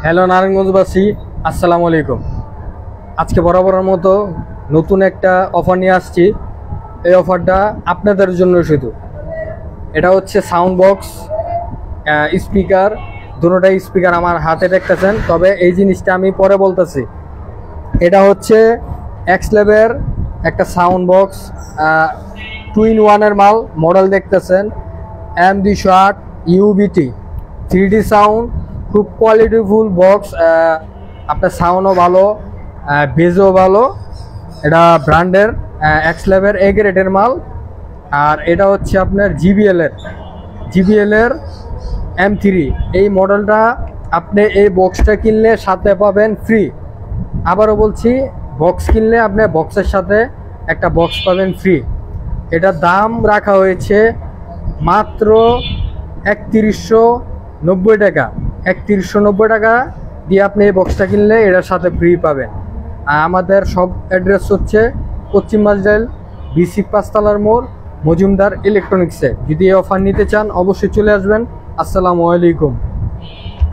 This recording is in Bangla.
হ্যালো নারায়ণগঞ্জবাসী, আসসালামু আলাইকুম। আজকে বরাবরের মতো নতুন একটা অফার নিয়ে আসছি। এই অফারটা আপনাদের জন্য শুধু। এটা হচ্ছে সাউন্ড বক্স, স্পিকার, দুটোটাই স্পিকার আমার হাতে দেখতেছেন। তবে এই জিনিসটা আমি পরে বলতেছি। এটা হচ্ছে এক্সলেভের একটা সাউন্ড বক্স, 2-in-1 মাল। মডেল দেখতেছেন M208 UBT 3D সাউন্ড, খুব কোয়ালিটিফুল বক্স। আপনার সাউন্ডও ভালো, বেজও ভালো। এটা ব্র্যান্ডের এক্সলেভের এ গ্রেডের মাল। আর এটা হচ্ছে আপনার জিবিএল এর M3। এই মডেলটা আপনি এই বক্সটা কিনলে সাথে পাবেন ফ্রি। আবারও বলছি, বক্স কিনলে আপনি বক্সের সাথে একটা বক্স পাবেন ফ্রি। এটার দাম রাখা হয়েছে মাত্র 3190 টাকা। 3190 টাকা দিয়ে আপনি এই বক্সটা কিনলে এটার সাথে ফ্রি পাবেন। আমাদের সব অ্যাড্রেস হচ্ছে পশ্চিম মাঝরাইল বিসি 5 তলার মোড়, মজুমদার ইলেকট্রনিক্সে। যদি এই অফার নিতে চান অবশ্যই চলে আসবেন। আসসালামু আলাইকুম।